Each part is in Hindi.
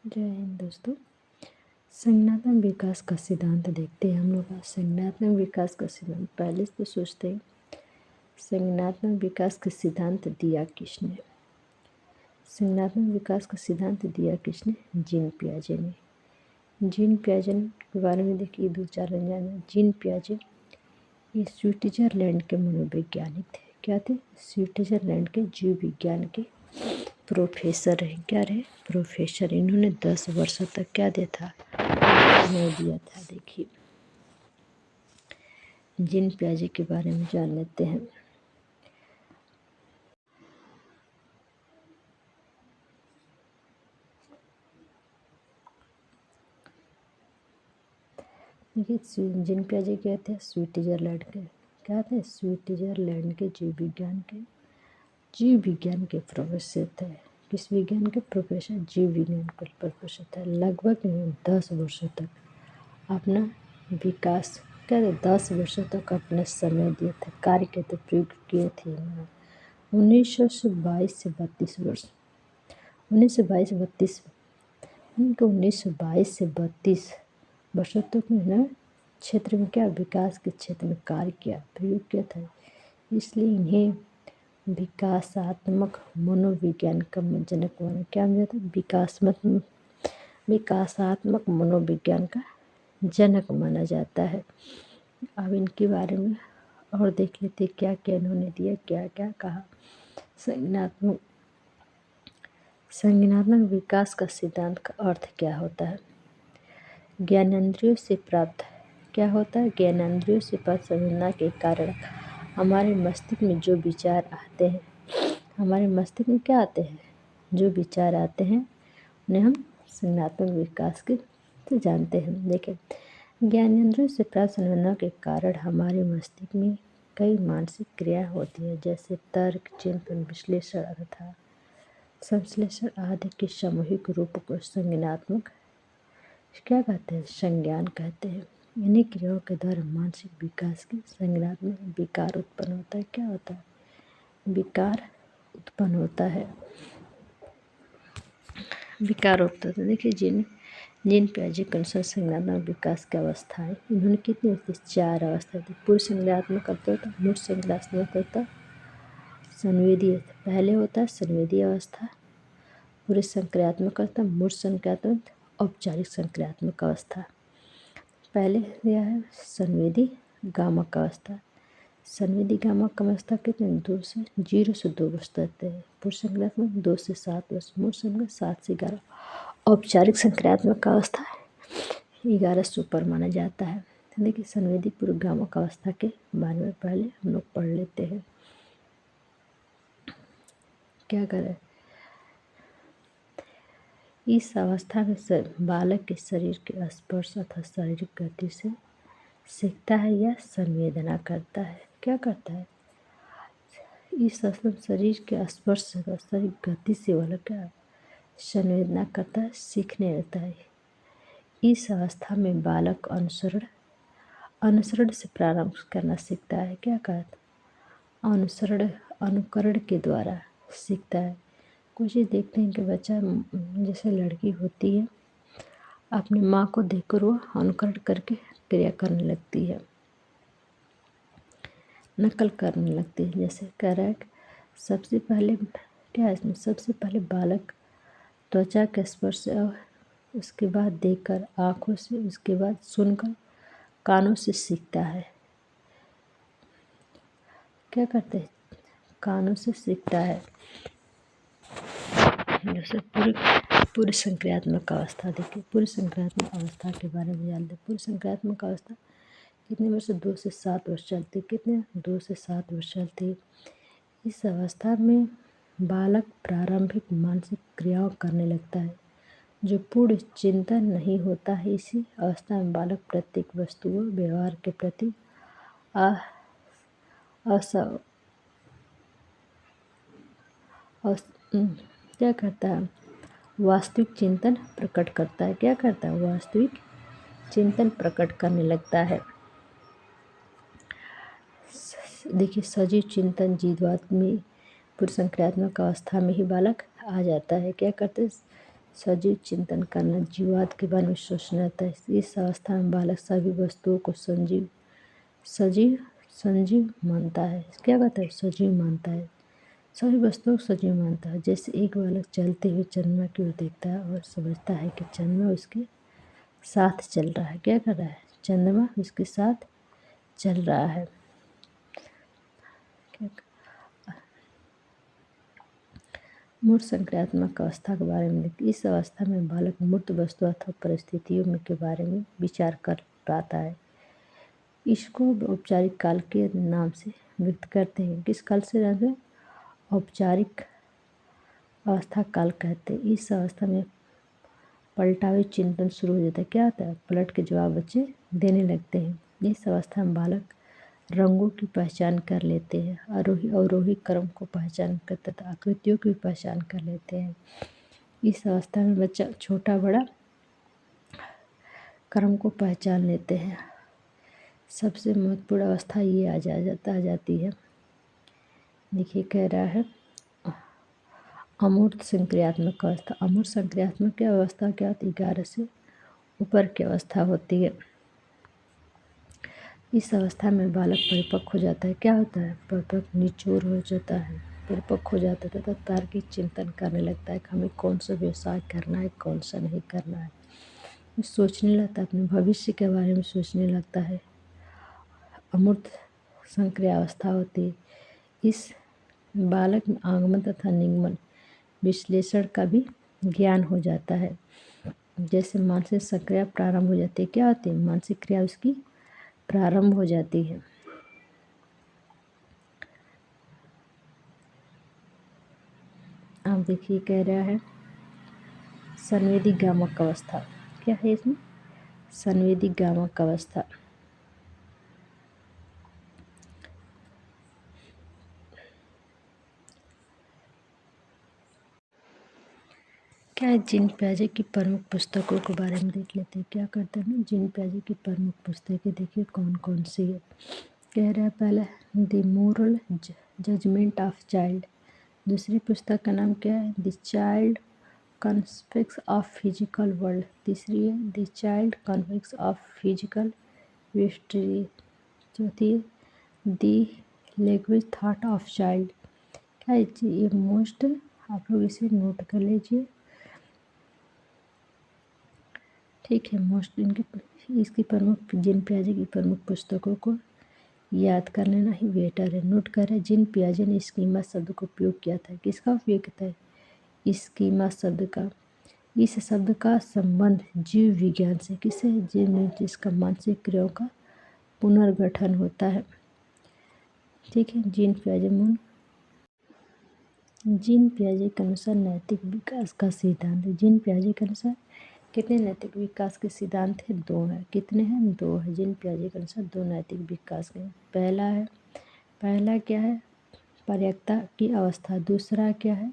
जय हिंद दोस्तों। संज्ञानात्मक विकास का सिद्धांत देखते हैं हम लोग। संज्ञानात्मक विकास का सिद्धांत पहले तो सोचते हैं संज्ञानात्मक विकास का सिद्धांत दिया किसने। संज्ञानात्मक विकास का सिद्धांत दिया किसने? जीन पियाजे ने। जीन पियाजे के बारे में देखिए दो चार जाने। जीन पियाजे ये स्विट्जरलैंड के मनोवैज्ञानिक थे। क्या थे? स्विट्जरलैंड के जीव विज्ञान के प्रोफेसर हैं। क्या रहे? प्रोफेसर। इन्होंने 10 वर्षों तक क्या दिया था? समय दिया था। देखिए जीन पियाजे के बारे में जान लेते हैं। देखिए जीन पियाजे क्या थे? स्विट्जरलैंड के क्या थे? स्विट्जरलैंड के जीव विज्ञान के प्रोफेसर थे। किस विज्ञान के प्रोफेसर? जीव विज्ञान के प्रोफेसर थे। लगभग 10 वर्षों तक अपना विकास क्या थे? 10 वर्षों तक अपना समय दिए थे, कार्य के थे, प्रयोग किए थे। 1922 से 32 वर्ष 1922 से 32 इनको 1922 से 32 वर्षों तक इन्होंने क्षेत्र में क्या विकास के क्षेत्र में कार्य किया, प्रयोग किया था। इसलिए इन्हें विकासात्मक मनोविज्ञान का जनक माना। क्या माना जाता है? विकासात्मक मनोविज्ञान का जनक माना जाता है। अब इनके बारे में और देख लेते क्या क्या इन्होंने दिया, क्या क्या कहा। संज्ञानात्मक विकास का सिद्धांत का अर्थ क्या होता है? ज्ञानेंद्रियों से प्राप्त क्या होता है? ज्ञानेंद्रियों से प्राप्त संवेदना के कारण हमारे मस्तिष्क में जो विचार आते हैं, हमारे मस्तिष्क में क्या आते हैं? जो विचार आते हैं उन्हें हम संज्ञानात्मक विकास के से जानते हैं। देखें, ज्ञानेंद्रियों से प्राप्त संवेदना के कारण हमारे मस्तिष्क में कई मानसिक क्रिया होती है, जैसे तर्क, चिंतन, विश्लेषण तथा संश्लेषण आदि के सामूहिक रूप को संज्ञानात्मक क्या कहते हैं? संज्ञान कहते हैं। इन्हीं क्रियाओं के द्वारा मानसिक विकास के संज्ञानात्मक विकार उत्पन्न होता है। क्या होता है? विकार उत्पन्न होता है। विकार उत्पन्न होता है। देखिए जीन पियाजे के अनुसार संज्ञानात्मक विकास की अवस्थाएं इन्होंने कितनी होती है? 4 अवस्था थी। पूर्व संज्ञानात्मक अर्थ होता है, मूर्त संज्ञानात्मक होता है, संवेदी। पहले होता है संवेदी अवस्था, पूर्व संक्रियात्मक अवस्था, मूर्त संक्रियात्मक, औपचारिक संक्रियात्मक अवस्था। पहले दिया है संवेदी गामक अवस्था। संवेदी गामक अवस्था कितने? 0 से 2 वर्ष तक है। पूर्व संक्रियात्मक 2 से 7 वर्ष, मूर्त संक्रिया 7 से 11। औपचारिक संक्रियात्मक अवस्था 11 से ऊपर माना जाता है। देखिए संवेदी पूर्व गामक अवस्था के बारे में पहले हम लोग पढ़ लेते हैं। क्या करें? इस अवस्था में बालक के शरीर के स्पर्श अथवा शारीरिक गति से सीखता है या संवेदना करता है। क्या करता है? इस अवस्था में शरीर के स्पर्श से शारीरिक गति से वाला क्या संवेदना करता है, सीखने लगता है। इस अवस्था में बालक अनुसरण से प्रारंभ करना सीखता है। क्या कहता? अनुकरण के द्वारा सीखता है। कुछ ही देखते हैं कि बच्चा जैसे लड़की होती है अपनी माँ को देखकर वो अनुकरण करके क्रिया करने लगती है, नकल करने लगती है। जैसे कह रहा है सबसे पहले क्या है इसमें? सबसे पहले बालक त्वचा के स्पर्श से, उसके बाद देखकर आँखों से, उसके बाद सुनकर कानों से सीखता है। क्या करते हैं? कानों से सीखता है। जैसे पूर्व संक्रियात्मक अवस्था देखिए। पूर्व संक्रियात्मक अवस्था के बारे में जानते। पूर्व संक्रियात्मक अवस्था कितने वर्ष? 2 से 7 वर्ष चलती। कितने? 2 से 7 वर्ष चलती। इस अवस्था में बालक प्रारंभिक मानसिक क्रियाओं करने लगता है जो पूर्ण चिंतन नहीं होता है। इसी अवस्था में बालक प्रत्येक वस्तु व व्यवहार के प्रति क्या करता है? वास्तविक चिंतन प्रकट करता है। क्या करता है? वास्तविक चिंतन प्रकट करने लगता है। देखिए सजीव चिंतन जीवात्म में पूर्व संक्रियात्मक अवस्था में ही बालक आ जाता है। क्या करते हैं? सजीव चिंतन करना, जीवात्म के बारे में सोचना रहता है। इस अवस्था में बालक सभी वस्तुओं को सजीव संजीव मानता है। क्या कहता है? सजीव मानता है। सभी वस्तुओं को सजीव मानता है। जैसे एक बालक चलते हुए चंद्रमा की ओर देखता है और समझता है कि चंद्रमा उसके साथ चल रहा है। क्या कर रहा है? चंद्रमा उसके साथ चल रहा है। मूर्त संक्रियात्मक अवस्था के बारे में देखिए। इस अवस्था में बालक मूर्त वस्तु अथवा परिस्थितियों में के बारे में विचार कर पाता है। इसको औपचारिक काल के नाम से व्यक्त करते हैं। किस काल से नाम से? औपचारिक अवस्था काल कहते हैं। इस अवस्था में पलटावे चिंतन शुरू हो जाता है। क्या होता है? पलट के जवाब बच्चे देने लगते हैं। इस अवस्था में बालक रंगों की पहचान कर लेते हैं, आरोही अवरोही क्रम को पहचान कर तथा आकृतियों की पहचान कर लेते हैं। इस अवस्था में बच्चा छोटा बड़ा क्रम को पहचान लेते हैं। सबसे महत्वपूर्ण अवस्था ये आ जाती है। देखिए कह रहा है अमूर्त संक्रियात्मक अवस्था। अमूर्त संक्रियात्मक अवस्था क्या होती है? 11 से ऊपर की अवस्था होती है। इस अवस्था में बालक परिपक्व हो जाता है। क्या होता है? परिपक्व निचोर हो जाता है, परिपक्व हो जाता है तथा तार्किक चिंतन करने लगता है कि हमें कौन सा व्यवसाय करना है, कौन सा नहीं करना है। सोचने लगता है, अपने भविष्य के बारे में सोचने लगता है। अमूर्त संक्रियावस्था होती है। इस बालक में आगमन तथा निगमन विश्लेषण का भी ज्ञान हो जाता है। जैसे मानसिक संक्रिया प्रारंभ हो जाती है। क्या होती है? मानसिक क्रिया उसकी प्रारंभ हो जाती है। अब देखिए कह रहा है संवेदी गामक अवस्था। क्या है इसमें? संवेदी गामक अवस्था। क्या है? जीन पियाजे की प्रमुख पुस्तकों के बारे में देख लेते हैं। क्या करते हैं? जीन पियाजे की प्रमुख पुस्तकें देखिए कौन कौन सी है। कह रहा है पहला the moral judgement of child. दूसरी पुस्तक का नाम क्या है? The child conflicts of physical world. तीसरी है the child conflicts of physical history. चौथी है the language thought of child. क्या है? ये मोस्ट आप लोग इसे नोट कर लीजिए। ठीक है। मोस्ट इसकी प्रमुख जीन पियाजे की प्रमुख पुस्तकों को याद कर लेना ही बेटर है। नोट करें जीन पियाजे ने स्कीमा शब्द का उपयोग किया था। किसका उपयोग किया है? स्कीमा शब्द का। इस शब्द का संबंध जीव विज्ञान से। किससे? जीव में जिसका मानसिक क्रियाओं का पुनर्गठन होता है। ठीक है। जीन पियाजे के अनुसार नैतिक विकास का सिद्धांत। जीन पियाजे के अनुसार कितने नैतिक विकास के सिद्धांत हैं? 2 हैं। कितने हैं? 2 हैं। जीन पियाजे के अनुसार 2 नैतिक विकास के। पहला क्या है? पर्याप्तता की अवस्था। दूसरा क्या है?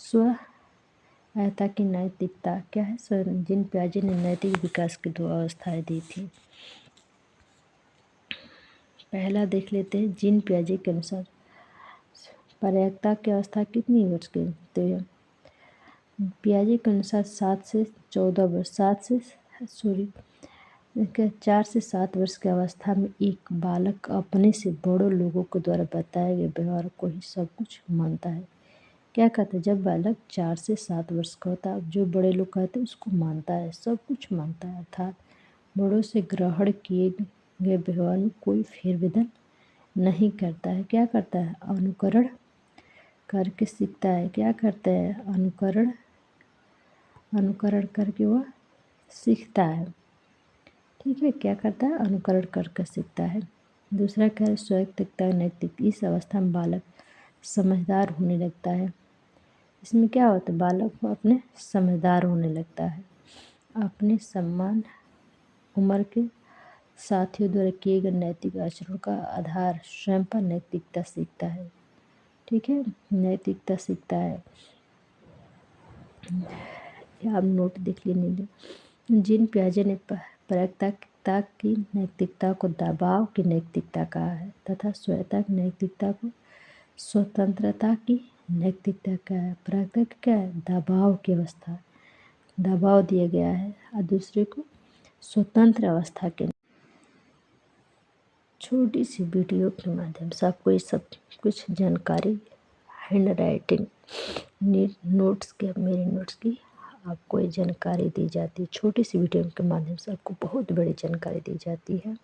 स्वयता की नैतिकता। क्या है? जीन पियाजे ने नैतिक विकास की 2 अवस्थाएं दी थी। पहला देख लेते हैं। जीन पियाजे के अनुसार पर्याप्तता की अवस्था कितनी वर्ष की होती है? पियाजे के अनुसार 4 से 7 वर्ष की अवस्था में एक बालक अपने से बड़ों लोगों के द्वारा बताए गए व्यवहार को ही सब कुछ मानता है। क्या कहते हैं? जब बालक 4 से 7 वर्ष का होता है, जो बड़े लोग कहते हैं उसको मानता है, सब कुछ मानता है। अर्थात बड़ों से ग्रहण किए गए व्यवहार में कोई फेरबदल नहीं करता है। क्या करता है? अनुकरण करके सीखता है। क्या करता है? अनुकरण करके वह सीखता है। ठीक है। क्या करता है? अनुकरण करके सीखता है। दूसरा क्या है? स्वायत्तता नैतिक। इस अवस्था में बालक समझदार होने लगता है। इसमें क्या होता है? बालक अपने समझदार होने लगता है। अपने समान उम्र के साथियों द्वारा किए गए नैतिक आचरण का आधार स्वयं पर नैतिकता सीखता है। ठीक है। नैतिकता सीखता है। आप नोट देख लेने। जीन पियाजे ने प्रायिकता की नैतिकता को दबाव की नैतिकता कहा है तथा स्वयंता की नैतिकता को स्वतंत्रता की नैतिकता कहा है। प्रायिकता क्या है? दबाव की अवस्था। दबाव दिया गया है और दूसरे को स्वतंत्र अवस्था के। छोटी सी वीडियो के माध्यम से आपको ये सब कुछ जानकारी हैंड राइटिंग नोट्स के मेरे नोट्स की आपको ये जानकारी दी जाती है। छोटी सी वीडियो के माध्यम से आपको बहुत बड़ी जानकारी दी जाती है।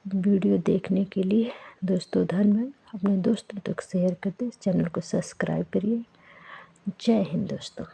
वीडियो देखने के लिए दोस्तों धन्यवाद। अपने दोस्तों तक शेयर करते, चैनल को सब्सक्राइब करिए। जय हिंद दोस्तों।